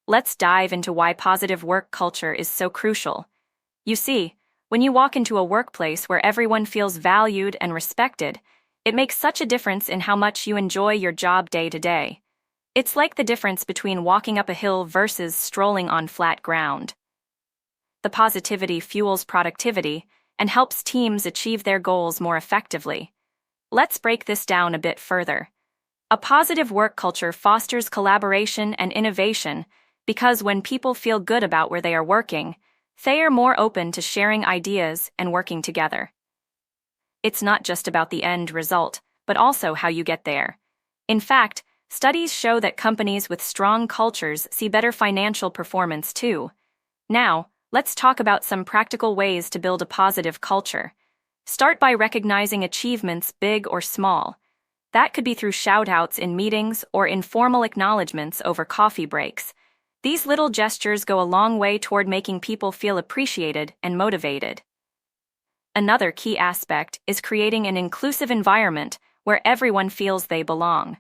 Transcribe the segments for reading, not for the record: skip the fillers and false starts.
let's dive into why positive work culture is so crucial. You see, when you walk into a workplace where everyone feels valued and respected, it makes such a difference in how much you enjoy your job day to day. It's like the difference between walking up a hill versus strolling on flat ground. The positivity fuels productivity and helps teams achieve their goals more effectively. Let's break this down a bit further. A positive work culture fosters collaboration and innovation because when people feel good about where they are working, they are more open to sharing ideas and working together. It's not just about the end result, but also how you get there. In fact, studies show that companies with strong cultures see better financial performance too. Now, let's talk about some practical ways to build a positive culture. Start by recognizing achievements, big or small. That could be through shout-outs in meetings or informal acknowledgments over coffee breaks. These little gestures go a long way toward making people feel appreciated and motivated. Another key aspect is creating an inclusive environment where everyone feels they belong.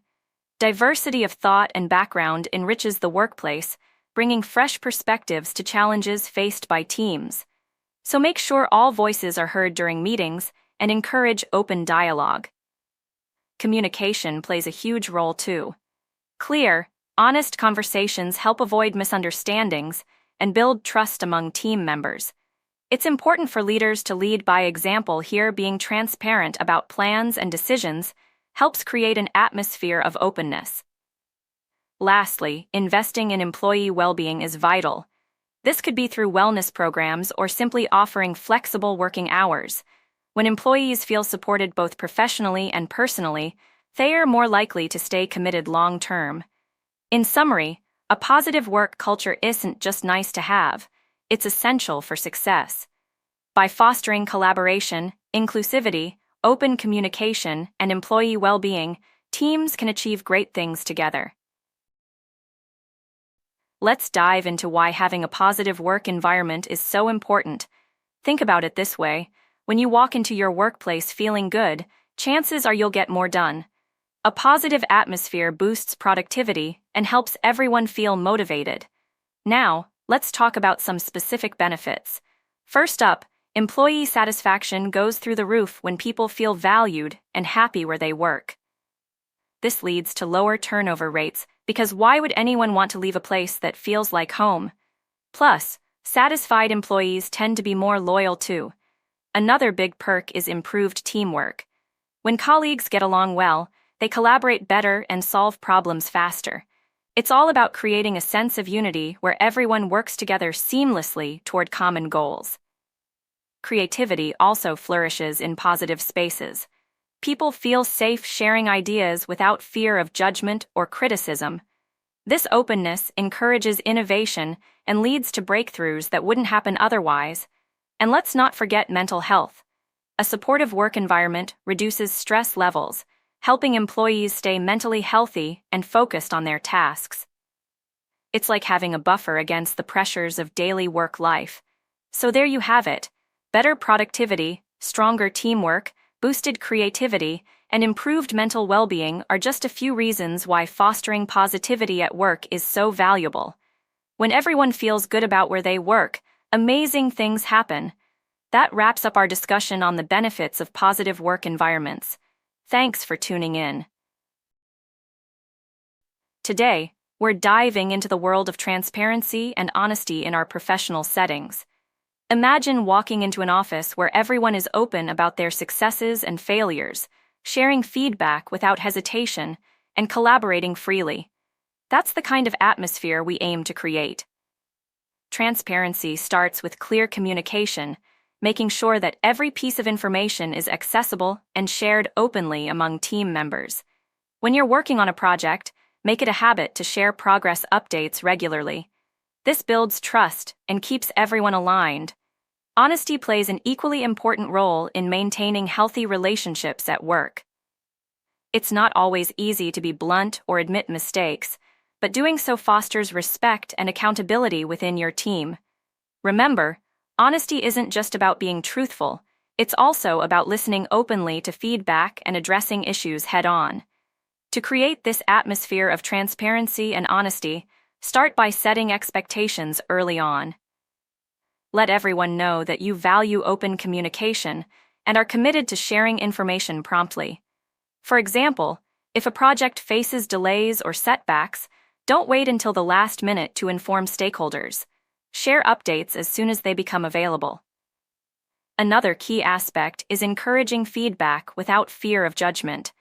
Diversity of thought and background enriches the workplace, bringing fresh perspectives to challenges faced by teams. So make sure all voices are heard during meetings and encourage open dialogue. Communication plays a huge role too. Clear, honest conversations help avoid misunderstandings and build trust among team members. It's important for leaders to lead by example here. Being transparent about plans and decisions helps create an atmosphere of openness. Lastly, investing in employee well-being is vital. This could be through wellness programs or simply offering flexible working hours. When employees feel supported both professionally and personally, they are more likely to stay committed long-term. In summary, a positive work culture isn't just nice to have, it's essential for success. By fostering collaboration, inclusivity, open communication, and employee well-being, teams can achieve great things together. Let's dive into why having a positive work environment is so important. Think about it this way: when you walk into your workplace feeling good, chances are you'll get more done. A positive atmosphere boosts productivity and helps everyone feel motivated. Now, let's talk about some specific benefits. First up, employee satisfaction goes through the roof when people feel valued and happy where they work. This leads to lower turnover rates because why would anyone want to leave a place that feels like home? Plus, satisfied employees tend to be more loyal too. Another big perk is improved teamwork. When colleagues get along well, they collaborate better and solve problems faster. It's all about creating a sense of unity where everyone works together seamlessly toward common goals. Creativity also flourishes in positive spaces. People feel safe sharing ideas without fear of judgment or criticism. This openness encourages innovation and leads to breakthroughs that wouldn't happen otherwise. And let's not forget mental health. A supportive work environment reduces stress levels, helping employees stay mentally healthy and focused on their tasks. It's like having a buffer against the pressures of daily work life. So there you have it. Better productivity, stronger teamwork, boosted creativity, and improved mental well-being are just a few reasons why fostering positivity at work is so valuable. When everyone feels good about where they work, amazing things happen. That wraps up our discussion on the benefits of positive work environments. Thanks for tuning in. Today, we're diving into the world of transparency and honesty in our professional settings. Imagine walking into an office where everyone is open about their successes and failures, sharing feedback without hesitation, and collaborating freely. That's the kind of atmosphere we aim to create. Transparency starts with clear communication, making sure that every piece of information is accessible and shared openly among team members. When you're working on a project, make it a habit to share progress updates regularly. This builds trust and keeps everyone aligned. Honesty plays an equally important role in maintaining healthy relationships at work. It's not always easy to be blunt or admit mistakes, but doing so fosters respect and accountability within your team. Remember, honesty isn't just about being truthful, it's also about listening openly to feedback and addressing issues head-on. To create this atmosphere of transparency and honesty, Start by setting expectations early on. Let everyone know that you value open communication and are committed to sharing information promptly. For example, if a project faces delays or setbacks, don't wait until the last minute to inform stakeholders. Share updates as soon as they become available. Another key aspect is encouraging feedback without fear of judgment.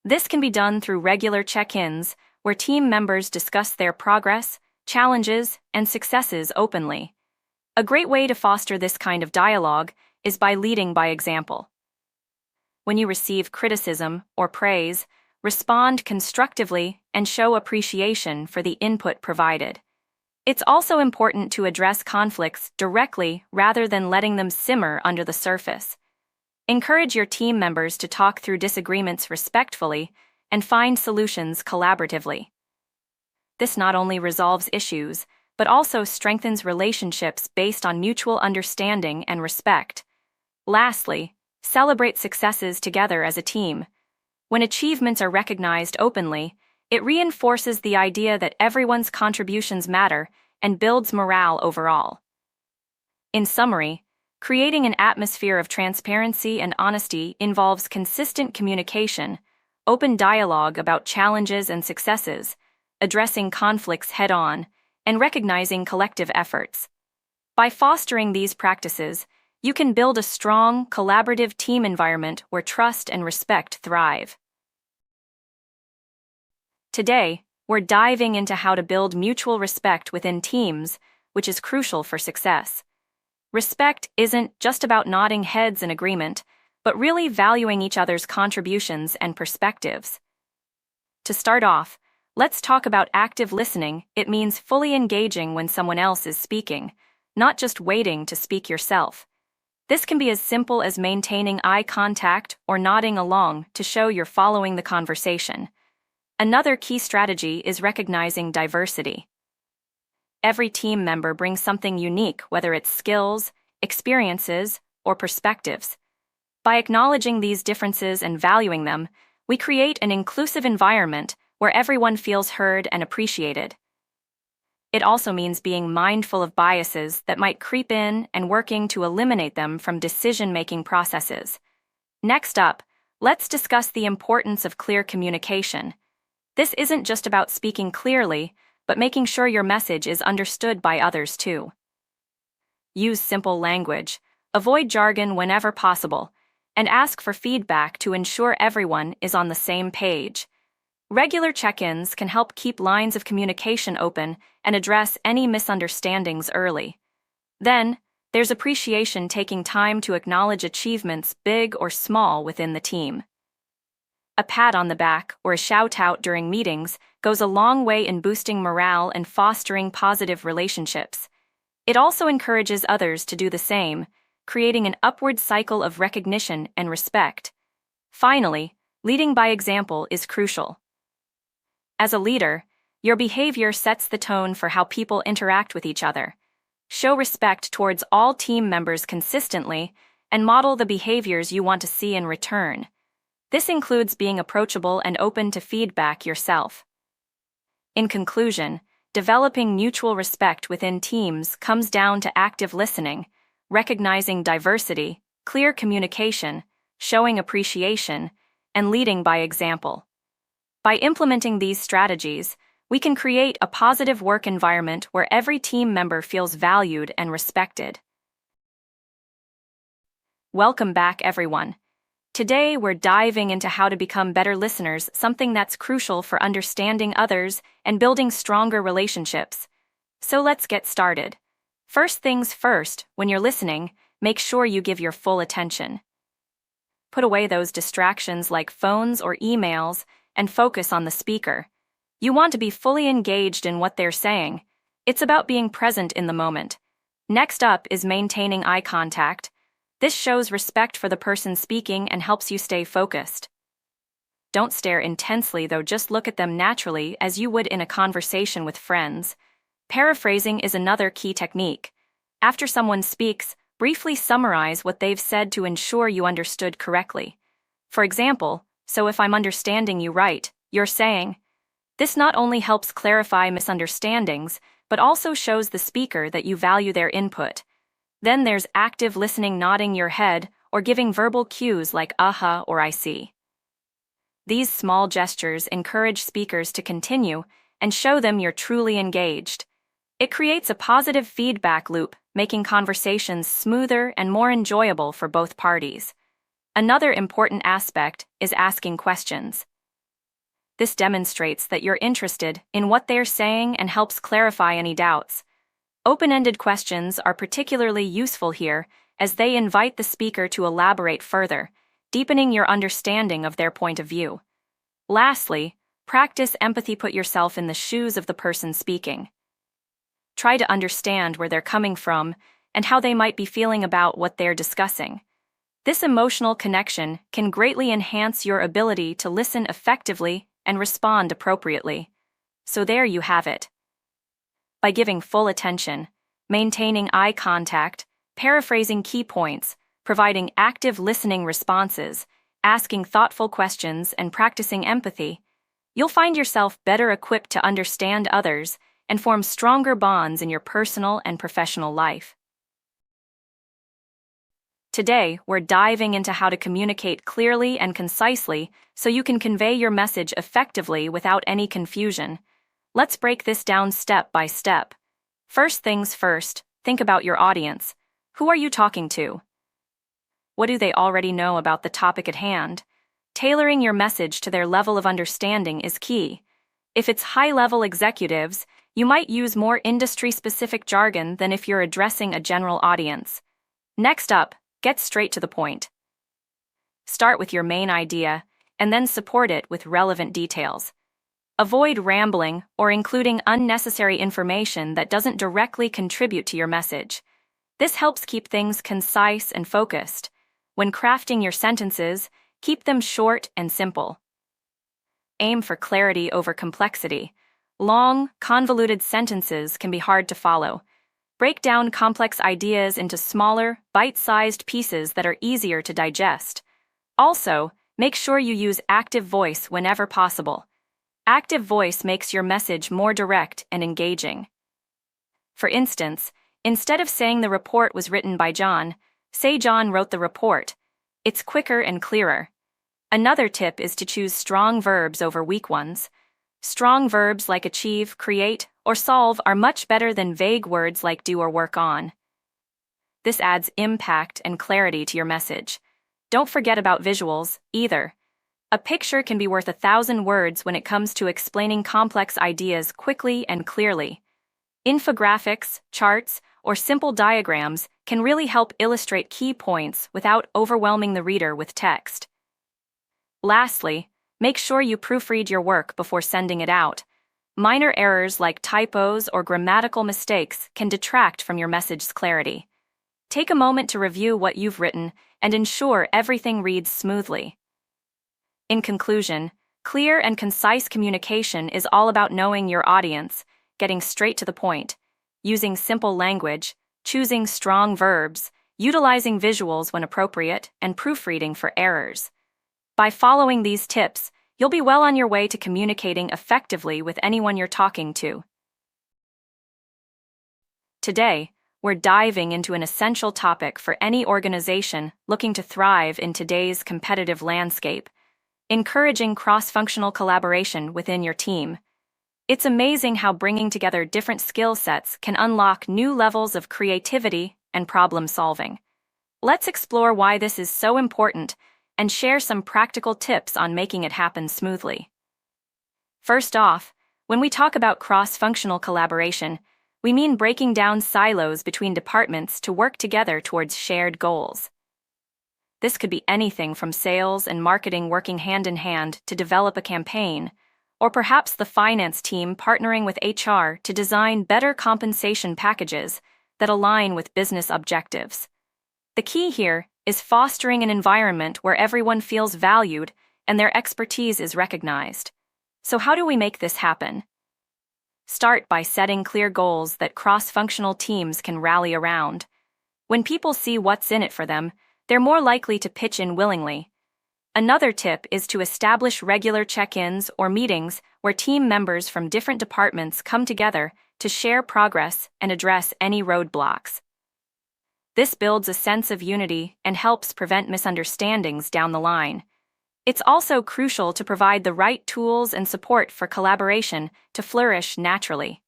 This can be done through regular check-ins, where team members discuss their progress, challenges, and successes openly. A great way to foster this kind of dialogue is by leading by example. When you receive criticism or praise, respond constructively and show appreciation for the input provided. It's also important to address conflicts directly rather than letting them simmer under the surface. Encourage your team members to talk through disagreements respectfully and find solutions collaboratively. This not only resolves issues, but also strengthens relationships based on mutual understanding and respect. Lastly, celebrate successes together as a team. When achievements are recognized openly, it reinforces the idea that everyone's contributions matter and builds morale overall. In summary, creating an atmosphere of transparency and honesty involves consistent communication, open dialogue about challenges and successes, addressing conflicts head-on, and recognizing collective efforts. By fostering these practices, you can build a strong, collaborative team environment where trust and respect thrive. Today, we're diving into how to build mutual respect within teams, which is crucial for success. Respect isn't just about nodding heads in agreement, but really valuing each other's contributions and perspectives. To start off, let's talk about active listening. It means fully engaging when someone else is speaking, not just waiting to speak yourself. This can be as simple as maintaining eye contact or nodding along to show you're following the conversation. Another key strategy is recognizing diversity. Every team member brings something unique, whether it's skills, experiences, or perspectives. By acknowledging these differences and valuing them, we create an inclusive environment where everyone feels heard and appreciated. It also means being mindful of biases that might creep in and working to eliminate them from decision-making processes. Next up, let's discuss the importance of clear communication. This isn't just about speaking clearly, but making sure your message is understood by others too. Use simple language, avoid jargon whenever possible, and ask for feedback to ensure everyone is on the same page. Regular check-ins can help keep lines of communication open and address any misunderstandings early. Then, there's appreciation, taking time to acknowledge achievements, big or small, within the team. A pat on the back or a shout-out during meetings goes a long way in boosting morale and fostering positive relationships. It also encourages others to do the same, creating an upward cycle of recognition and respect. Finally, leading by example is crucial. As a leader, your behavior sets the tone for how people interact with each other. Show respect towards all team members consistently and model the behaviors you want to see in return. This includes being approachable and open to feedback yourself. In conclusion, developing mutual respect within teams comes down to active listening, recognizing diversity, clear communication, showing appreciation, and leading by example. By implementing these strategies, we can create a positive work environment where every team member feels valued and respected. Welcome back, everyone. Today, we're diving into how to become better listeners, something that's crucial for understanding others and building stronger relationships. So let's get started. First things first, when you're listening, make sure you give your full attention. Put away those distractions like phones or emails and focus on the speaker. You want to be fully engaged in what they're saying. It's about being present in the moment. Next up is maintaining eye contact. This shows respect for the person speaking and helps you stay focused. Don't stare intensely, though, just look at them naturally as you would in a conversation with friends. Paraphrasing is another key technique. After someone speaks, briefly summarize what they've said to ensure you understood correctly. For example, "So if I'm understanding you right, you're saying..." This not only helps clarify misunderstandings, but also shows the speaker that you value their input. Then there's active listening, nodding your head, or giving verbal cues like "uh-huh" or "I see." These small gestures encourage speakers to continue and show them you're truly engaged. It creates a positive feedback loop, making conversations smoother and more enjoyable for both parties. Another important aspect is asking questions. This demonstrates that you're interested in what they're saying and helps clarify any doubts. Open-ended questions are particularly useful here as they invite the speaker to elaborate further, deepening your understanding of their point of view. Lastly, practice empathy. Put yourself in the shoes of the person speaking. Try to understand where they're coming from and how they might be feeling about what they're discussing. This emotional connection can greatly enhance your ability to listen effectively and respond appropriately. So there you have it. By giving full attention, maintaining eye contact, paraphrasing key points, providing active listening responses, asking thoughtful questions, and practicing empathy, you'll find yourself better equipped to understand others and form stronger bonds in your personal and professional life. Today, we're diving into how to communicate clearly and concisely so you can convey your message effectively without any confusion. Let's break this down step by step. First things first, think about your audience. Who are you talking to? What do they already know about the topic at hand? Tailoring your message to their level of understanding is key. If it's high-level executives, you might use more industry-specific jargon than if you're addressing a general audience. Next up, get straight to the point. Start with your main idea, and then support it with relevant details. Avoid rambling or including unnecessary information that doesn't directly contribute to your message. This helps keep things concise and focused. When crafting your sentences, keep them short and simple. Aim for clarity over complexity. Long, convoluted sentences can be hard to follow. Break down complex ideas into smaller, bite-sized pieces that are easier to digest. Also, make sure you use active voice whenever possible. Active voice makes your message more direct and engaging. For instance, instead of saying the report was written by John, say John wrote the report. It's quicker and clearer. Another tip is to choose strong verbs over weak ones. Strong verbs like achieve, create, or solve are much better than vague words like do or work on. This adds impact and clarity to your message. Don't forget about visuals, either. A picture can be worth 1,000 words when it comes to explaining complex ideas quickly and clearly. Infographics, charts, or simple diagrams can really help illustrate key points without overwhelming the reader with text. Lastly, make sure you proofread your work before sending it out. Minor errors like typos or grammatical mistakes can detract from your message's clarity. Take a moment to review what you've written and ensure everything reads smoothly. In conclusion, clear and concise communication is all about knowing your audience, getting straight to the point, using simple language, choosing strong verbs, utilizing visuals when appropriate, and proofreading for errors. By following these tips, you'll be well on your way to communicating effectively with anyone you're talking to. Today, we're diving into an essential topic for any organization looking to thrive in today's competitive landscape: encouraging cross-functional collaboration within your team. It's amazing how bringing together different skill sets can unlock new levels of creativity and problem-solving. Let's explore why this is so important and share some practical tips on making it happen smoothly. First off, when we talk about cross-functional collaboration, we mean breaking down silos between departments to work together towards shared goals. This could be anything from sales and marketing working hand in hand to develop a campaign, or perhaps the finance team partnering with HR to design better compensation packages that align with business objectives. The key here is fostering an environment where everyone feels valued and their expertise is recognized. So how do we make this happen? Start by setting clear goals that cross-functional teams can rally around. When people see what's in it for them, they're more likely to pitch in willingly. Another tip is to establish regular check-ins or meetings where team members from different departments come together to share progress and address any roadblocks. This builds a sense of unity and helps prevent misunderstandings down the line. It's also crucial to provide the right tools and support for collaboration to flourish naturally.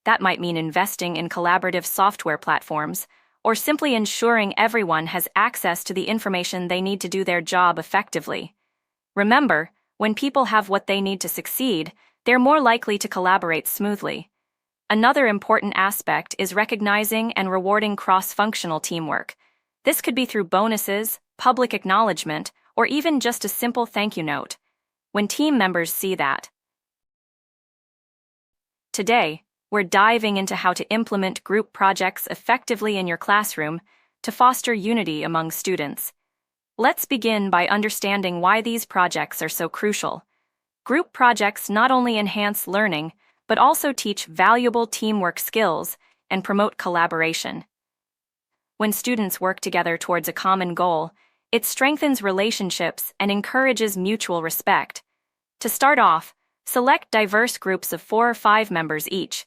That might mean investing in collaborative software platforms, or simply ensuring everyone has access to the information they need to do their job effectively. Remember, when people have what they need to succeed, they're more likely to collaborate smoothly. Another important aspect is recognizing and rewarding cross-functional teamwork. This could be through bonuses, public acknowledgement, or even just a simple thank you note. When team members see that. Today, we're diving into how to implement group projects effectively in your classroom to foster unity among students. Let's begin by understanding why these projects are so crucial. Group projects not only enhance learning, but also teach valuable teamwork skills and promote collaboration. When students work together towards a common goal, it strengthens relationships and encourages mutual respect. To start off, select diverse groups of 4 or 5 members each.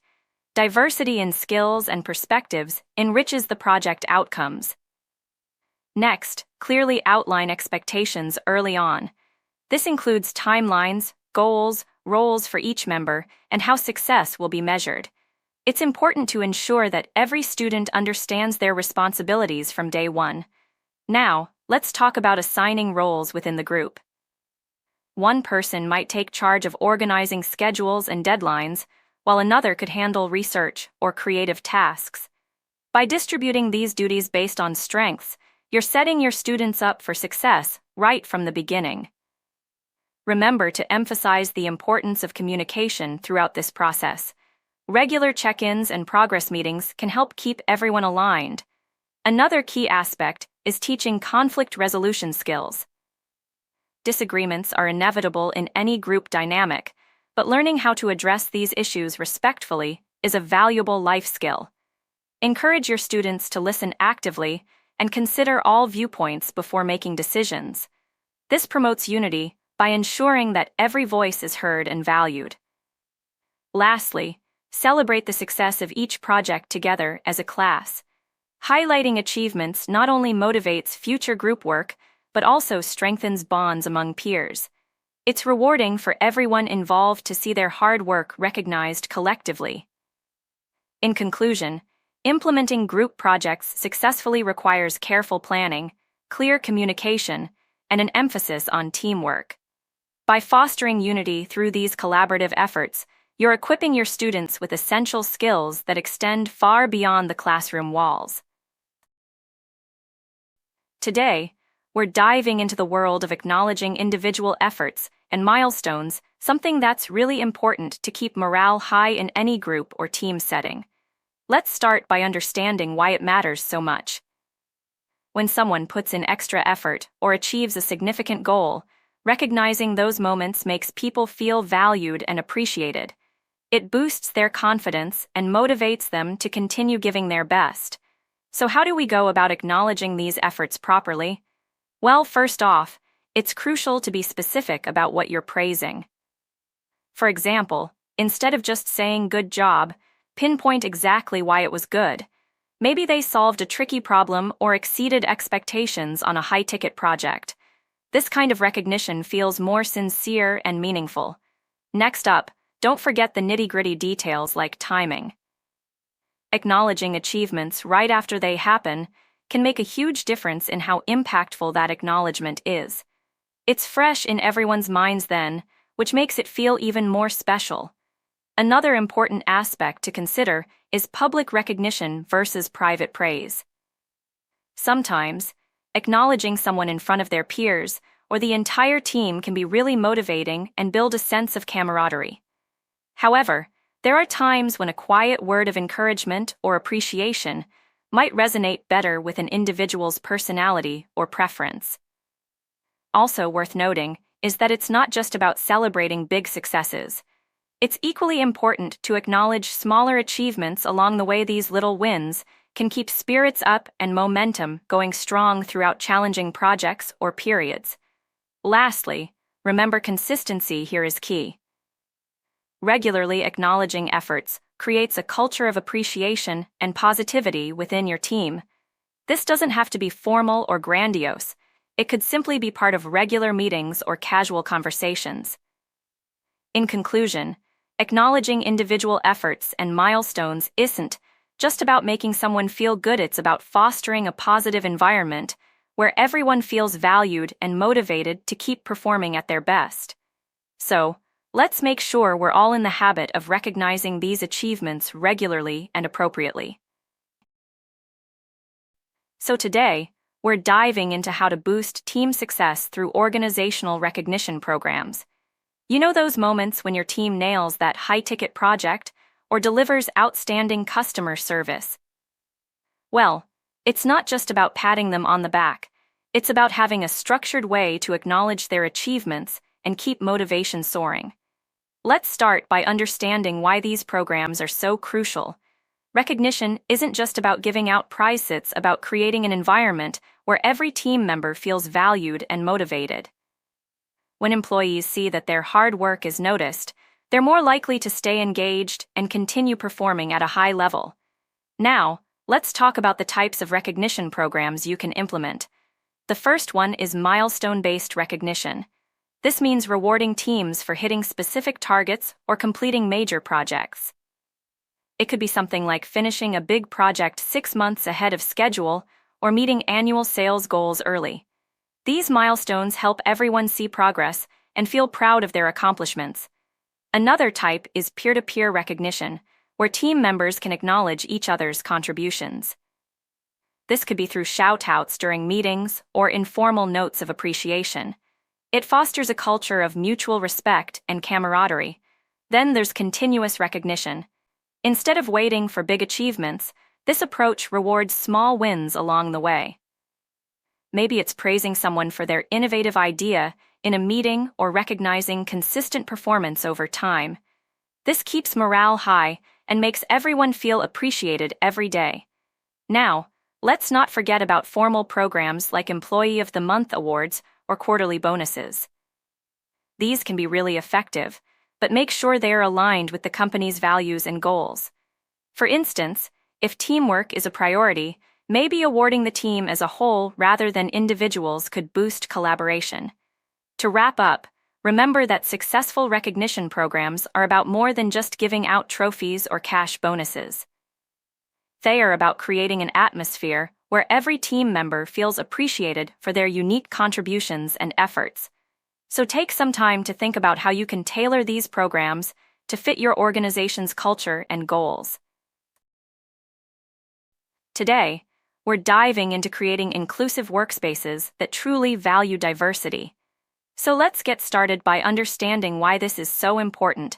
Diversity in skills and perspectives enriches the project outcomes. Next, clearly outline expectations early on. This includes timelines, goals, roles for each member, and how success will be measured. It's important to ensure that every student understands their responsibilities from day one. Now, let's talk about assigning roles within the group. One person might take charge of organizing schedules and deadlines, while another could handle research or creative tasks. By distributing these duties based on strengths, you're setting your students up for success right from the beginning. Remember to emphasize the importance of communication throughout this process. Regular check-ins and progress meetings can help keep everyone aligned. Another key aspect is teaching conflict resolution skills. Disagreements are inevitable in any group dynamic, but learning how to address these issues respectfully is a valuable life skill. Encourage your students to listen actively and consider all viewpoints before making decisions. This promotes unity by ensuring that every voice is heard and valued. Lastly, celebrate the success of each project together as a class. Highlighting achievements not only motivates future group work, but also strengthens bonds among peers. It's rewarding for everyone involved to see their hard work recognized collectively. In conclusion, implementing group projects successfully requires careful planning, clear communication, and an emphasis on teamwork. By fostering unity through these collaborative efforts, you're equipping your students with essential skills that extend far beyond the classroom walls. Today, we're diving into the world of acknowledging individual efforts and milestones, something that's really important to keep morale high in any group or team setting. Let's start by understanding why it matters so much. When someone puts in extra effort or achieves a significant goal, recognizing those moments makes people feel valued and appreciated. It boosts their confidence and motivates them to continue giving their best. So how do we go about acknowledging these efforts properly? Well, first off, it's crucial to be specific about what you're praising. For example, instead of just saying "good job," pinpoint exactly why it was good. Maybe they solved a tricky problem or exceeded expectations on a high-ticket project. This kind of recognition feels more sincere and meaningful. Next up, don't forget the nitty-gritty details like timing. Acknowledging achievements right after they happen can make a huge difference in how impactful that acknowledgement is. It's fresh in everyone's minds then, which makes it feel even more special. Another important aspect to consider is public recognition versus private praise. Sometimes, acknowledging someone in front of their peers or the entire team can be really motivating and build a sense of camaraderie. However, there are times when a quiet word of encouragement or appreciation might resonate better with an individual's personality or preference. Also worth noting is that it's not just about celebrating big successes. It's equally important to acknowledge smaller achievements along the way. These little wins can keep spirits up and momentum going strong throughout challenging projects or periods. Lastly, remember consistency here is key. Regularly acknowledging efforts creates a culture of appreciation and positivity within your team. This doesn't have to be formal or grandiose. It could simply be part of regular meetings or casual conversations. In conclusion, acknowledging individual efforts and milestones isn't just about making someone feel good, it's about fostering a positive environment where everyone feels valued and motivated to keep performing at their best. So, let's make sure we're all in the habit of recognizing these achievements regularly and appropriately. So today, we're diving into how to boost team success through organizational recognition programs. You know those moments when your team nails that high-ticket project or delivers outstanding customer service? Well, it's not just about patting them on the back. It's about having a structured way to acknowledge their achievements and keep motivation soaring. Let's start by understanding why these programs are so crucial. Recognition isn't just about giving out prizes, it's about creating an environment where every team member feels valued and motivated. When employees see that their hard work is noticed, they're more likely to stay engaged and continue performing at a high level. Now, let's talk about the types of recognition programs you can implement. The first one is milestone-based recognition. This means rewarding teams for hitting specific targets or completing major projects. It could be something like finishing a big project 6 months ahead of schedule or meeting annual sales goals early. These milestones help everyone see progress and feel proud of their accomplishments. Another type is peer-to-peer recognition, where team members can acknowledge each other's contributions. This could be through shout-outs during meetings or informal notes of appreciation. It fosters a culture of mutual respect and camaraderie. Then there's continuous recognition. Instead of waiting for big achievements, this approach rewards small wins along the way. Maybe it's praising someone for their innovative idea in a meeting or recognizing consistent performance over time. This keeps morale high and makes everyone feel appreciated every day. Now, let's not forget about formal programs like Employee of the Month awards or quarterly bonuses. These can be really effective, but make sure they are aligned with the company's values and goals. For instance, if teamwork is a priority, maybe awarding the team as a whole rather than individuals could boost collaboration. To wrap up, remember that successful recognition programs are about more than just giving out trophies or cash bonuses. They are about creating an atmosphere where every team member feels appreciated for their unique contributions and efforts. So take some time to think about how you can tailor these programs to fit your organization's culture and goals. Today, we're diving into creating inclusive workspaces that truly value diversity. So let's get started by understanding why this is so important.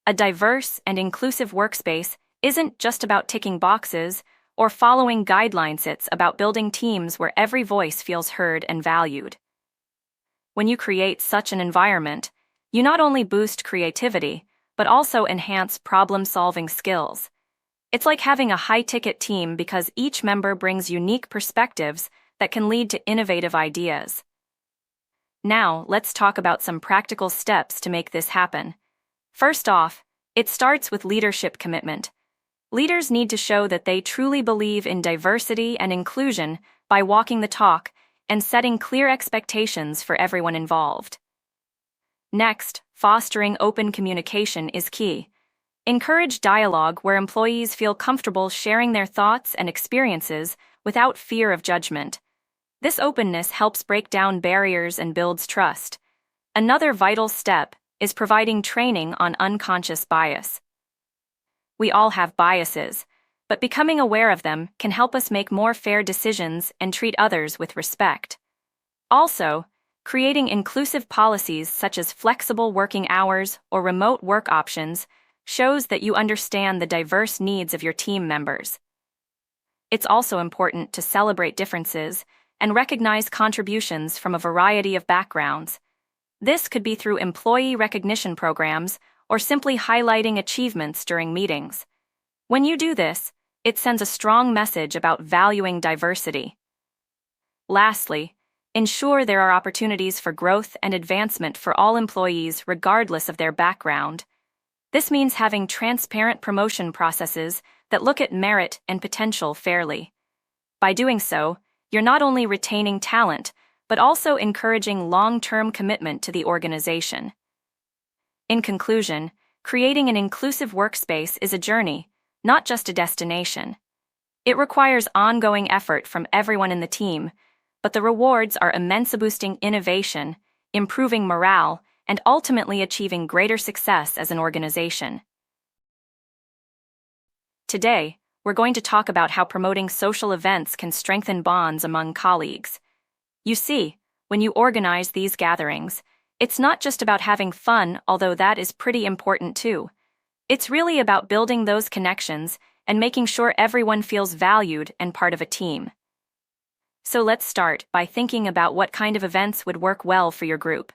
A diverse and inclusive workspace isn't just about ticking boxes or following guidelines, it's about building teams where every voice feels heard and valued. When you create such an environment, you not only boost creativity, but also enhance problem-solving skills. It's like having a high-ticket team because each member brings unique perspectives that can lead to innovative ideas. Now, let's talk about some practical steps to make this happen. First off, it starts with leadership commitment. Leaders need to show that they truly believe in diversity and inclusion by walking the talk and setting clear expectations for everyone involved. Next, fostering open communication is key. Encourage dialogue where employees feel comfortable sharing their thoughts and experiences without fear of judgment. This openness helps break down barriers and builds trust. Another vital step is providing training on unconscious bias. We all have biases, but becoming aware of them can help us make more fair decisions and treat others with respect. Also, creating inclusive policies such as flexible working hours or remote work options shows that you understand the diverse needs of your team members. It's also important to celebrate differences and recognize contributions from a variety of backgrounds. This could be through employee recognition programs or simply highlighting achievements during meetings. When you do this, it sends a strong message about valuing diversity. Lastly, ensure there are opportunities for growth and advancement for all employees regardless of their background. This means having transparent promotion processes that look at merit and potential fairly. By doing so, you're not only retaining talent, but also encouraging long-term commitment to the organization. In conclusion, creating an inclusive workspace is a journey, not just a destination. It requires ongoing effort from everyone in the team, but the rewards are immense, boosting innovation, improving morale, and ultimately achieving greater success as an organization. Today, we're going to talk about how promoting social events can strengthen bonds among colleagues. You see, when you organize these gatherings, it's not just about having fun, although that is pretty important too. It's really about building those connections and making sure everyone feels valued and part of a team. So let's start by thinking about what kind of events would work well for your group.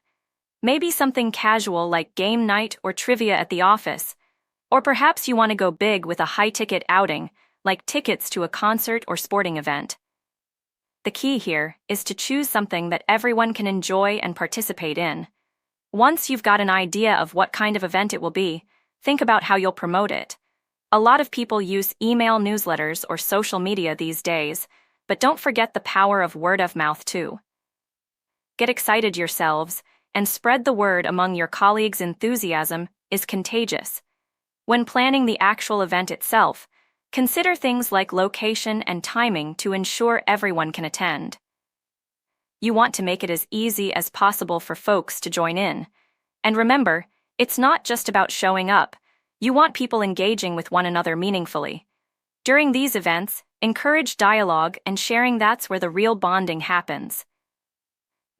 Maybe something casual like game night or trivia at the office, or perhaps you want to go big with a high-ticket outing, like tickets to a concert or sporting event. The key here is to choose something that everyone can enjoy and participate in. Once you've got an idea of what kind of event it will be, think about how you'll promote it. A lot of people use email newsletters or social media these days, but don't forget the power of word of mouth too. Get excited yourselves and spread the word among your colleagues. Enthusiasm is contagious. When planning the actual event itself, consider things like location and timing to ensure everyone can attend. You want to make it as easy as possible for folks to join in. And remember, it's not just about showing up. You want people engaging with one another meaningfully. During these events, encourage dialogue and sharing. That's where the real bonding happens.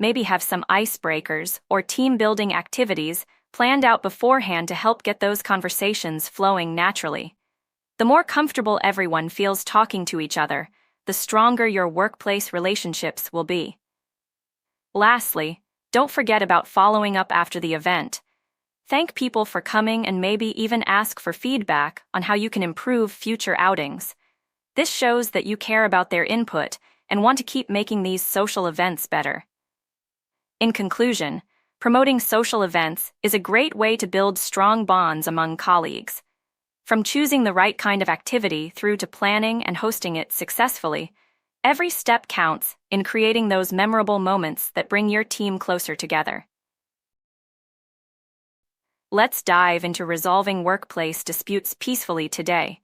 Maybe have some icebreakers or team-building activities planned out beforehand to help get those conversations flowing naturally. The more comfortable everyone feels talking to each other, the stronger your workplace relationships will be. Lastly, don't forget about following up after the event. Thank people for coming and maybe even ask for feedback on how you can improve future outings. This shows that you care about their input and want to keep making these social events better. In conclusion, promoting social events is a great way to build strong bonds among colleagues. From choosing the right kind of activity through to planning and hosting it successfully, every step counts in creating those memorable moments that bring your team closer together. Let's dive into resolving workplace disputes peacefully today.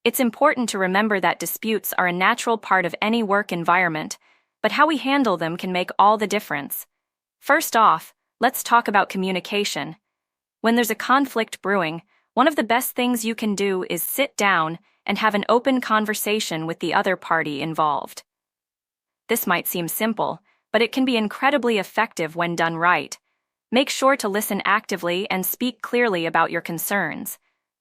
It's important to remember that disputes are a natural part of any work environment, but how we handle them can make all the difference. First off, let's talk about communication. When there's a conflict brewing, one of the best things you can do is sit down and have an open conversation with the other party involved. This might seem simple, but it can be incredibly effective when done right. Make sure to listen actively and speak clearly about your concerns.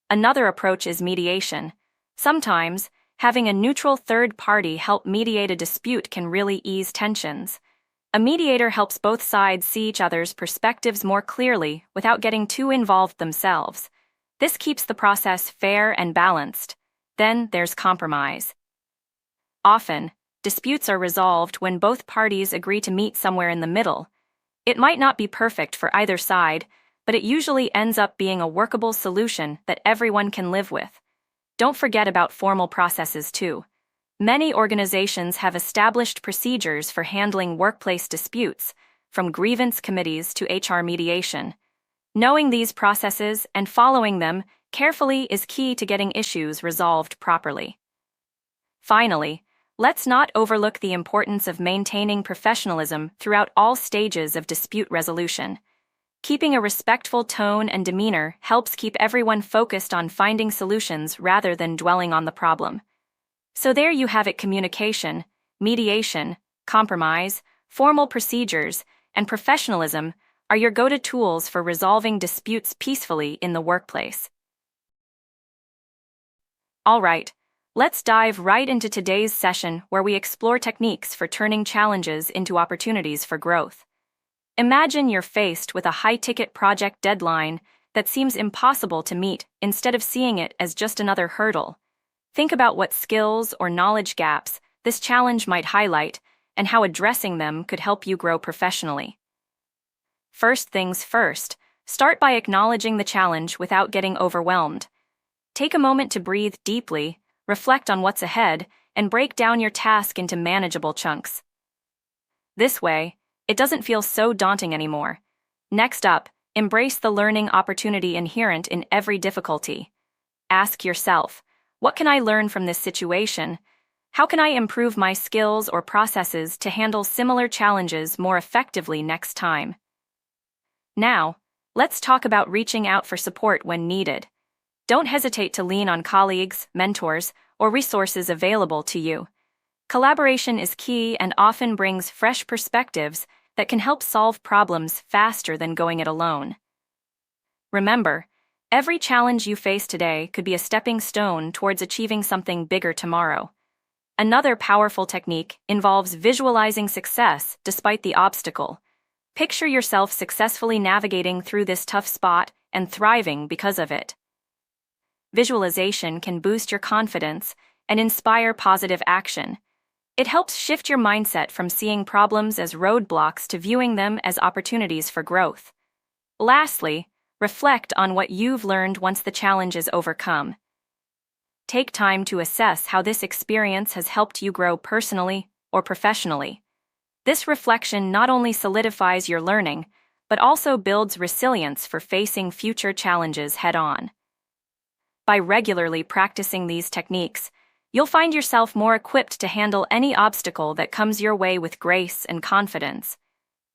Another approach is mediation. Sometimes, having a neutral third party help mediate a dispute can really ease tensions. A mediator helps both sides see each other's perspectives more clearly without getting too involved themselves. This keeps the process fair and balanced. Then there's compromise. Often, disputes are resolved when both parties agree to meet somewhere in the middle. It might not be perfect for either side, but it usually ends up being a workable solution that everyone can live with. Don't forget about formal processes too. Many organizations have established procedures for handling workplace disputes, from grievance committees to HR mediation. Knowing these processes and following them carefully is key to getting issues resolved properly. Finally, let's not overlook the importance of maintaining professionalism throughout all stages of dispute resolution. Keeping a respectful tone and demeanor helps keep everyone focused on finding solutions rather than dwelling on the problem. So there you have it: communication, mediation, compromise, formal procedures, and professionalism are your go-to tools for resolving disputes peacefully in the workplace. All right, let's dive right into today's session where we explore techniques for turning challenges into opportunities for growth. Imagine you're faced with a high-ticket project deadline that seems impossible to meet instead of seeing it as just another hurdle. Think about what skills or knowledge gaps this challenge might highlight and how addressing them could help you grow professionally. First things first, Start by acknowledging the challenge without getting overwhelmed. Take a moment to breathe deeply, reflect on what's ahead, and break down your task into manageable chunks. This way, it doesn't feel so daunting anymore. Next up, embrace the learning opportunity inherent in every difficulty. Ask yourself, what can I learn from this situation? How can I improve my skills or processes to handle similar challenges more effectively next time? Now, let's talk about reaching out for support when needed. Don't hesitate to lean on colleagues, mentors, or resources available to you. Collaboration is key and often brings fresh perspectives that can help solve problems faster than going it alone. Remember, every challenge you face today could be a stepping stone towards achieving something bigger tomorrow. Another powerful technique involves visualizing success despite the obstacle. Picture yourself successfully navigating through this tough spot and thriving because of it. Visualization can boost your confidence and inspire positive action. It helps shift your mindset from seeing problems as roadblocks to viewing them as opportunities for growth. Lastly, reflect on what you've learned once the challenge is overcome. Take time to assess how this experience has helped you grow personally or professionally. This reflection not only solidifies your learning, but also builds resilience for facing future challenges head-on. By regularly practicing these techniques, you'll find yourself more equipped to handle any obstacle that comes your way with grace and confidence.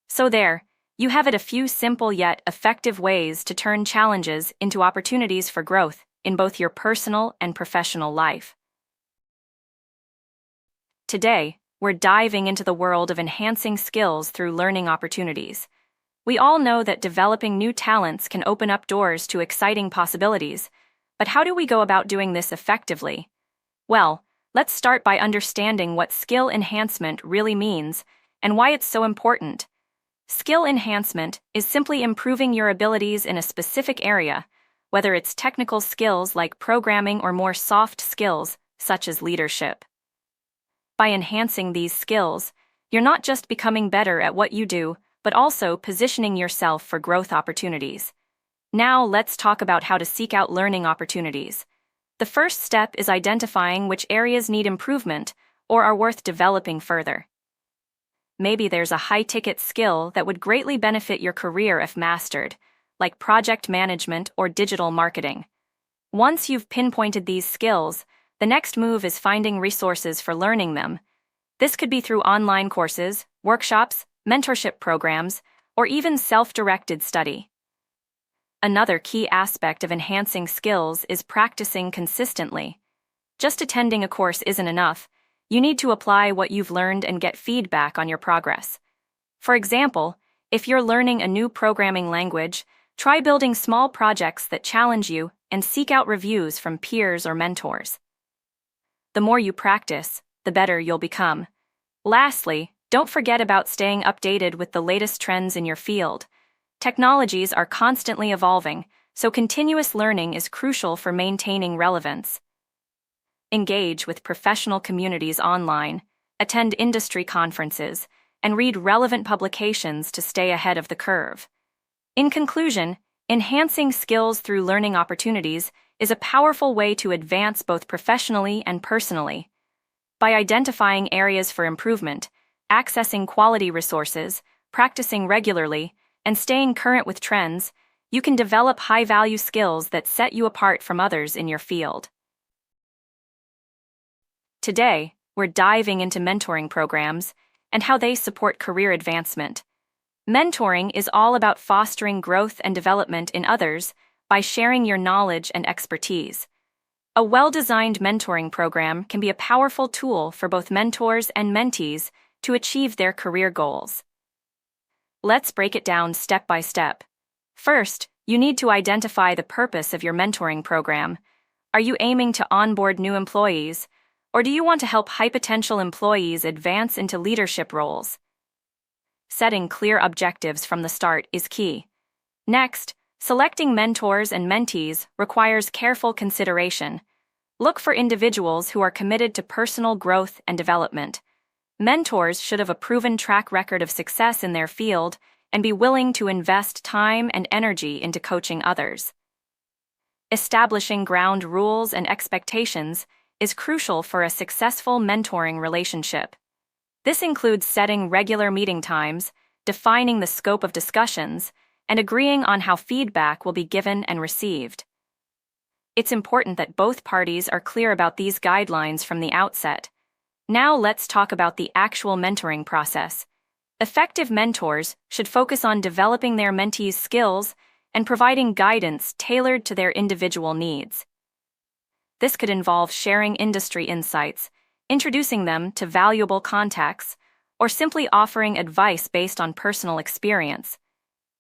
So there, you have it, a few simple yet effective ways to turn challenges into opportunities for growth in both your personal and professional life. Today, we're diving into the world of enhancing skills through learning opportunities. We all know that developing new talents can open up doors to exciting possibilities, but how do we go about doing this effectively? Well, let's start by understanding what skill enhancement really means and why it's so important. Skill enhancement is simply improving your abilities in a specific area, whether it's technical skills like programming or more soft skills, such as leadership. By enhancing these skills, you're not just becoming better at what you do, but also positioning yourself for growth opportunities. Now let's talk about how to seek out learning opportunities. The first step is identifying which areas need improvement or are worth developing further. Maybe there's a high-ticket skill that would greatly benefit your career if mastered, like project management or digital marketing. Once you've pinpointed these skills, the next move is finding resources for learning them. This could be through online courses, workshops, mentorship programs, or even self-directed study. Another key aspect of enhancing skills is practicing consistently. Just attending a course isn't enough. You need to apply what you've learned and get feedback on your progress. For example, if you're learning a new programming language, try building small projects that challenge you and seek out reviews from peers or mentors. The more you practice, the better you'll become. Lastly, don't forget about staying updated with the latest trends in your field. Technologies are constantly evolving, so continuous learning is crucial for maintaining relevance. Engage with professional communities online, attend industry conferences, and read relevant publications to stay ahead of the curve. In conclusion, enhancing skills through learning opportunities is a powerful way to advance both professionally and personally. By identifying areas for improvement, accessing quality resources, practicing regularly, and staying current with trends, you can develop high-value skills that set you apart from others in your field. Today, we're diving into mentoring programs and how they support career advancement. Mentoring is all about fostering growth and development in others by sharing your knowledge and expertise. A well-designed mentoring program can be a powerful tool for both mentors and mentees to achieve their career goals. Let's break it down step by step. First, you need to identify the purpose of your mentoring program. Are you aiming to onboard new employees, or do you want to help high-potential employees advance into leadership roles? Setting clear objectives from the start is key. Next, selecting mentors and mentees requires careful consideration. Look for individuals who are committed to personal growth and development. Mentors should have a proven track record of success in their field and be willing to invest time and energy into coaching others. Establishing ground rules and expectations is crucial for a successful mentoring relationship. This includes setting regular meeting times, defining the scope of discussions, and agreeing on how feedback will be given and received. It's important that both parties are clear about these guidelines from the outset. Now let's talk about the actual mentoring process. Effective mentors should focus on developing their mentees' skills and providing guidance tailored to their individual needs. This could involve sharing industry insights, introducing them to valuable contacts, or simply offering advice based on personal experience.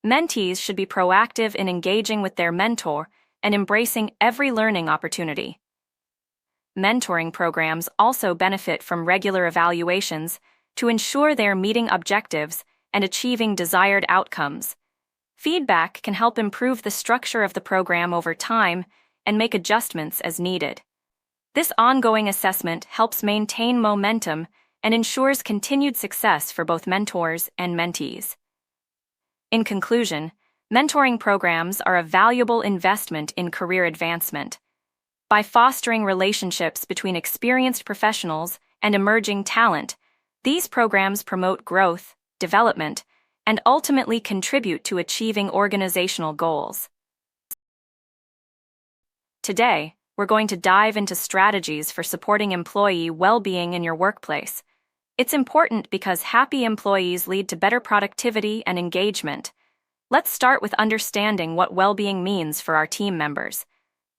Mentees should be proactive in engaging with their mentor and embracing every learning opportunity. Mentoring programs also benefit from regular evaluations to ensure they are meeting objectives and achieving desired outcomes. Feedback can help improve the structure of the program over time and make adjustments as needed. This ongoing assessment helps maintain momentum and ensures continued success for both mentors and mentees. In conclusion, mentoring programs are a valuable investment in career advancement. By fostering relationships between experienced professionals and emerging talent, these programs promote growth, development, and ultimately contribute to achieving organizational goals. Today, we're going to dive into strategies for supporting employee well-being in your workplace. It's important because happy employees lead to better productivity and engagement. Let's start with understanding what well-being means for our team members.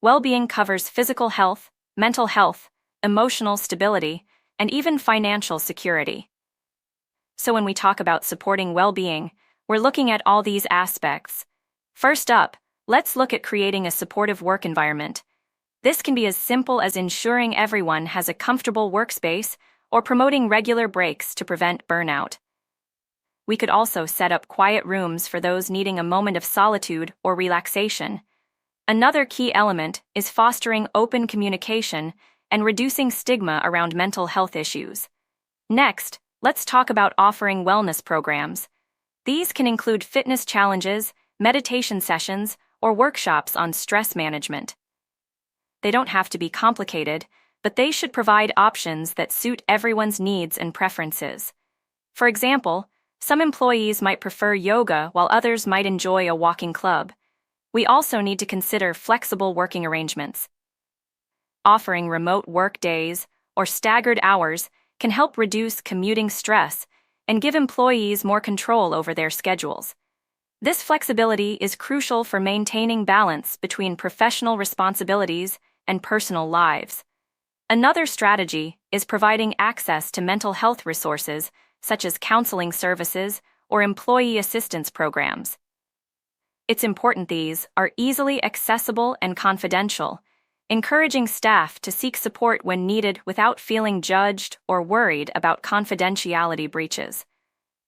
Well-being covers physical health, mental health, emotional stability, and even financial security. So when we talk about supporting well-being, we're looking at all these aspects. First up, let's look at creating a supportive work environment. This can be as simple as ensuring everyone has a comfortable workspace or promoting regular breaks to prevent burnout. We could also set up quiet rooms for those needing a moment of solitude or relaxation. Another key element is fostering open communication and reducing stigma around mental health issues. Next, let's talk about offering wellness programs. These can include fitness challenges, meditation sessions, or workshops on stress management. They don't have to be complicated, but they should provide options that suit everyone's needs and preferences. For example, some employees might prefer yoga while others might enjoy a walking club. We also need to consider flexible working arrangements. Offering remote work days or staggered hours can help reduce commuting stress and give employees more control over their schedules. This flexibility is crucial for maintaining balance between professional responsibilities and personal lives. Another strategy is providing access to mental health resources such as counseling services or employee assistance programs. It's important these are easily accessible and confidential, encouraging staff to seek support when needed without feeling judged or worried about confidentiality breaches.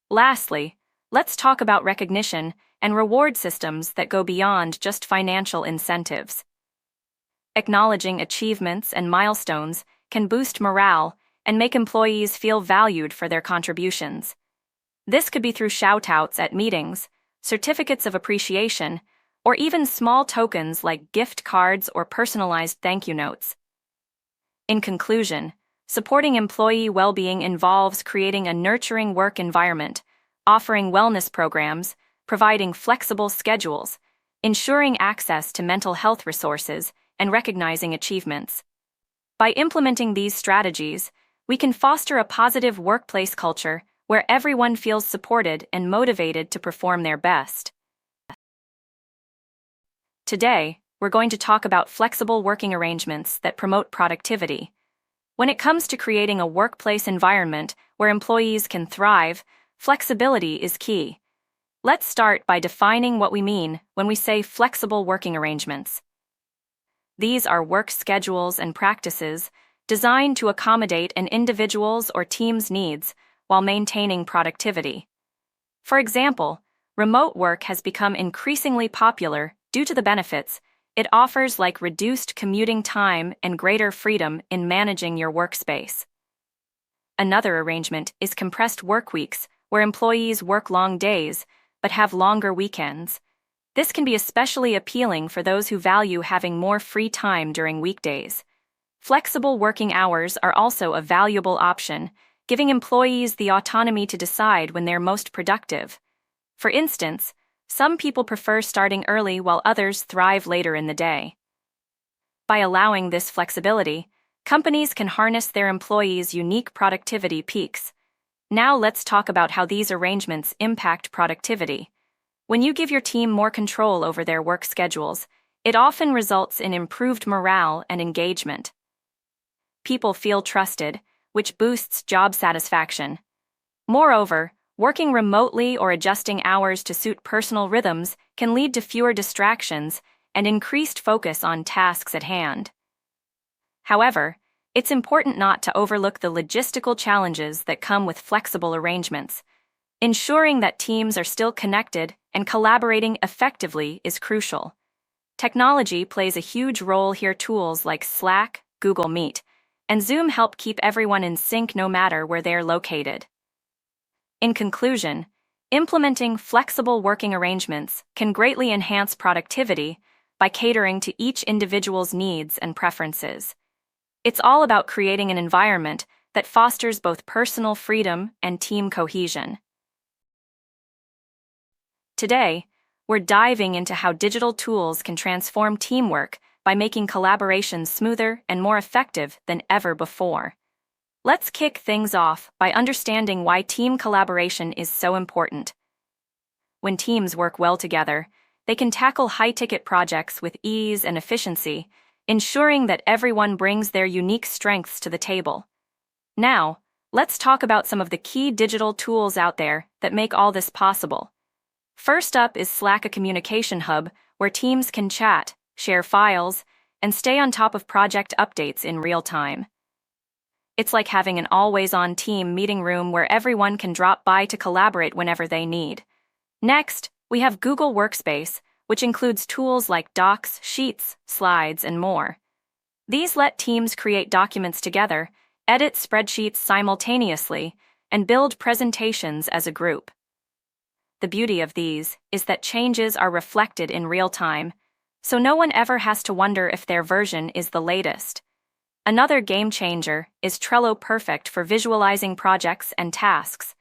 Lastly, let's talk about recognition and reward systems that go beyond just financial incentives. Acknowledging achievements and milestones can boost morale and make employees feel valued for their contributions. This could be through shout-outs at meetings, certificates of appreciation, or even small tokens like gift cards or personalized thank you notes. In conclusion, supporting employee well-being involves creating a nurturing work environment, offering wellness programs, providing flexible schedules, ensuring access to mental health resources, and recognizing achievements. By implementing these strategies, we can foster a positive workplace culture where everyone feels supported and motivated to perform their best. Today, we're going to talk about flexible working arrangements that promote productivity. When it comes to creating a workplace environment where employees can thrive, flexibility is key. Let's start by defining what we mean when we say flexible working arrangements. These are work schedules and practices designed to accommodate an individual's or team's needs while maintaining productivity. For example, remote work has become increasingly popular due to the benefits it offers, like reduced commuting time and greater freedom in managing your workspace. Another arrangement is compressed work weeks, where employees work long days but have longer weekends. This can be especially appealing for those who value having more free time during weekdays. Flexible working hours are also a valuable option, giving employees the autonomy to decide when they're most productive. For instance, some people prefer starting early while others thrive later in the day. By allowing this flexibility, companies can harness their employees' unique productivity peaks. Now let's talk about how these arrangements impact productivity. When you give your team more control over their work schedules, it often results in improved morale and engagement. People feel trusted, which boosts job satisfaction. Moreover, working remotely or adjusting hours to suit personal rhythms can lead to fewer distractions and increased focus on tasks at hand. However, it's important not to overlook the logistical challenges that come with flexible arrangements. Ensuring that teams are still connected and collaborating effectively is crucial. Technology plays a huge role here. Tools like Slack, Google Meet, and Zoom help keep everyone in sync no matter where they're located. In conclusion, implementing flexible working arrangements can greatly enhance productivity by catering to each individual's needs and preferences. It's all about creating an environment that fosters both personal freedom and team cohesion. Today, we're diving into how digital tools can transform teamwork by making collaboration smoother and more effective than ever before. Let's kick things off by understanding why team collaboration is so important. When teams work well together, they can tackle high-ticket projects with ease and efficiency, ensuring that everyone brings their unique strengths to the table. Now, let's talk about some of the key digital tools out there that make all this possible. First up is Slack, a communication hub where teams can chat, share files, and stay on top of project updates in real time. It's like having an always-on team meeting room where everyone can drop by to collaborate whenever they need. Next, we have Google Workspace, which includes tools like Docs, Sheets, Slides, and more. These let teams create documents together, edit spreadsheets simultaneously, and build presentations as a group. The beauty of these is that changes are reflected in real time, so no one ever has to wonder if their version is the latest. Another game changer is Trello, perfect for visualizing projects and tasks.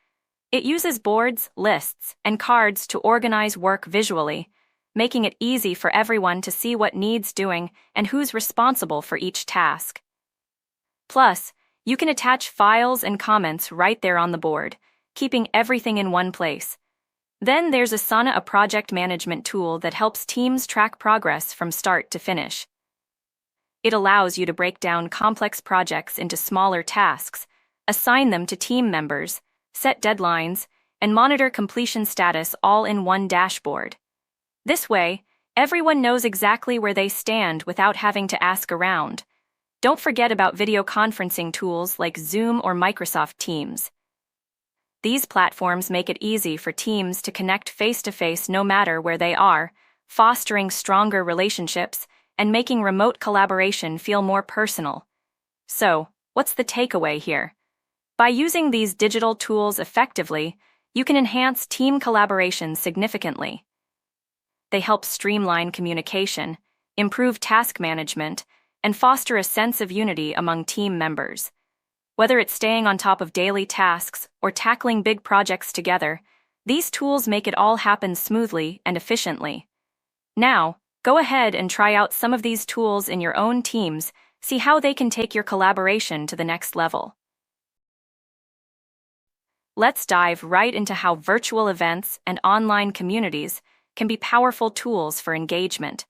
It uses boards, lists, and cards to organize work visually, making it easy for everyone to see what needs doing and who's responsible for each task. Plus, you can attach files and comments right there on the board, keeping everything in one place. Then there's Asana, a project management tool that helps teams track progress from start to finish. It allows you to break down complex projects into smaller tasks, assign them to team members, set deadlines, and monitor completion status all in one dashboard. This way, everyone knows exactly where they stand without having to ask around. Don't forget about video conferencing tools like Zoom or Microsoft Teams. These platforms make it easy for teams to connect face-to-face no matter where they are, fostering stronger relationships and making remote collaboration feel more personal. So, what's the takeaway here? By using these digital tools effectively, you can enhance team collaboration significantly. They help streamline communication, improve task management, and foster a sense of unity among team members. Whether it's staying on top of daily tasks or tackling big projects together, these tools make it all happen smoothly and efficiently. Now, go ahead and try out some of these tools in your own teams, see how they can take your collaboration to the next level. Let's dive right into how virtual events and online communities can be powerful tools for engagement.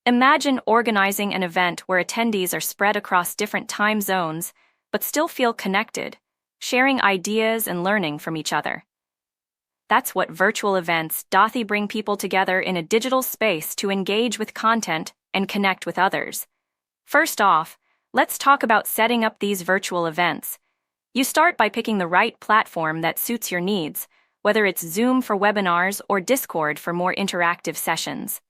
Imagine organizing an event where attendees are spread across different time zones but still feel connected, sharing ideas and learning from each other. That's what virtual events bring people together in a digital space to engage with content and connect with others. First off, let's talk about setting up these virtual events. You start by picking the right platform that suits your needs, whether it's Zoom for webinars or Discord for more interactive sessions.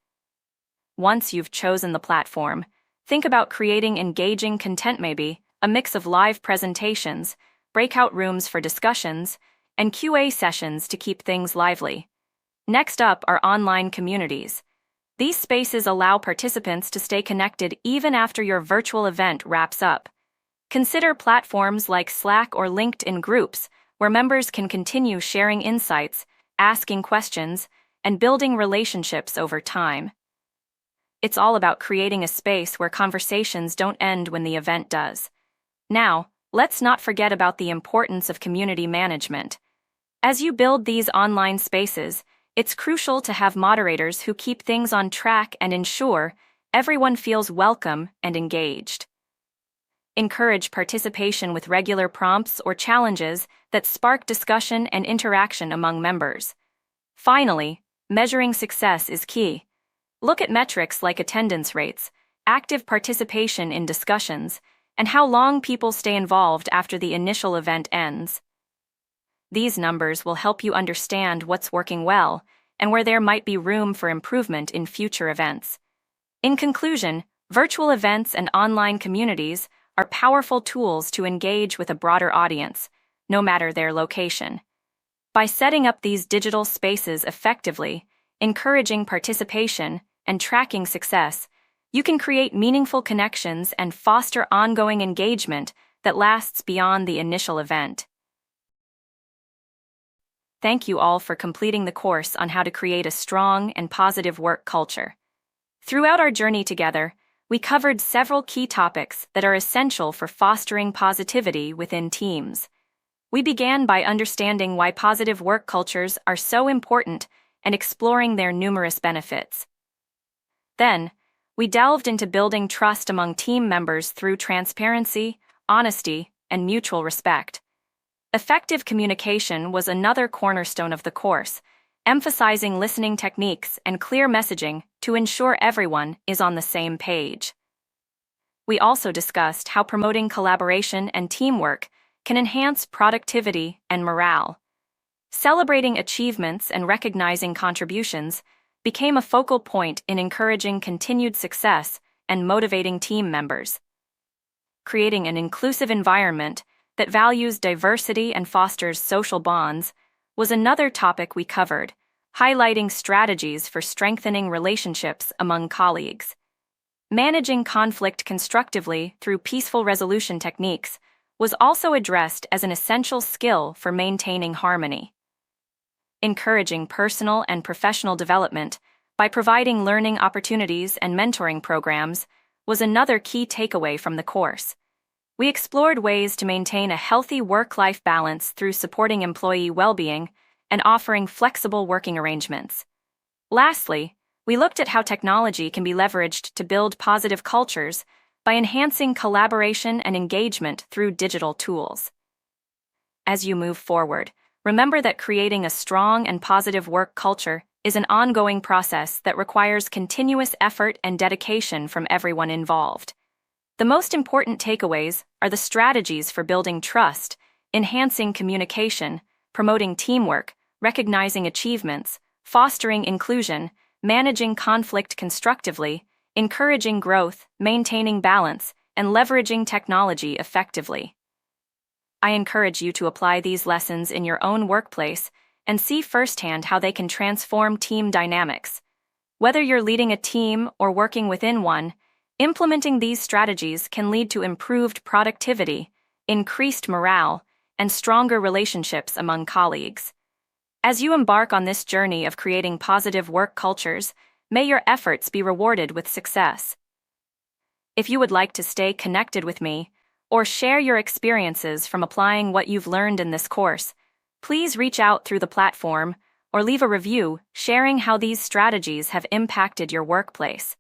Once you've chosen the platform, think about creating engaging content, maybe a mix of live presentations, breakout rooms for discussions, and QA sessions to keep things lively. Next up are online communities. These spaces allow participants to stay connected even after your virtual event wraps up. Consider platforms like Slack or LinkedIn groups, where members can continue sharing insights, asking questions, and building relationships over time. It's all about creating a space where conversations don't end when the event does. Now, let's not forget about the importance of community management. As you build these online spaces, it's crucial to have moderators who keep things on track and ensure everyone feels welcome and engaged. Encourage participation with regular prompts or challenges that spark discussion and interaction among members. Finally, measuring success is key. Look at metrics like attendance rates, active participation in discussions, and how long people stay involved after the initial event ends. These numbers will help you understand what's working well and where there might be room for improvement in future events. In conclusion, virtual events and online communities are powerful tools to engage with a broader audience, no matter their location. By setting up these digital spaces effectively, encouraging participation, and tracking success, you can create meaningful connections and foster ongoing engagement that lasts beyond the initial event. Thank you all for completing the course on how to create a strong and positive work culture. Throughout our journey together, we covered several key topics that are essential for fostering positivity within teams. We began by understanding why positive work cultures are so important and exploring their numerous benefits. Then, we delved into building trust among team members through transparency, honesty, and mutual respect. Effective communication was another cornerstone of the course, emphasizing listening techniques and clear messaging to ensure everyone is on the same page. We also discussed how promoting collaboration and teamwork can enhance productivity and morale. Celebrating achievements and recognizing contributions became a focal point in encouraging continued success and motivating team members. Creating an inclusive environment that values diversity and fosters social bonds was another topic we covered, highlighting strategies for strengthening relationships among colleagues. Managing conflict constructively through peaceful resolution techniques was also addressed as an essential skill for maintaining harmony. Encouraging personal and professional development by providing learning opportunities and mentoring programs was another key takeaway from the course. We explored ways to maintain a healthy work-life balance through supporting employee well-being and offering flexible working arrangements. Lastly, we looked at how technology can be leveraged to build positive cultures by enhancing collaboration and engagement through digital tools. As you move forward, remember that creating a strong and positive work culture is an ongoing process that requires continuous effort and dedication from everyone involved. The most important takeaways are the strategies for building trust, enhancing communication, promoting teamwork, recognizing achievements, fostering inclusion, managing conflict constructively, encouraging growth, maintaining balance, and leveraging technology effectively. I encourage you to apply these lessons in your own workplace and see firsthand how they can transform team dynamics. Whether you're leading a team or working within one, implementing these strategies can lead to improved productivity, increased morale, and stronger relationships among colleagues. As you embark on this journey of creating positive work cultures, may your efforts be rewarded with success. If you would like to stay connected with me, or share your experiences from applying what you've learned in this course, please reach out through the platform or leave a review sharing how these strategies have impacted your workplace.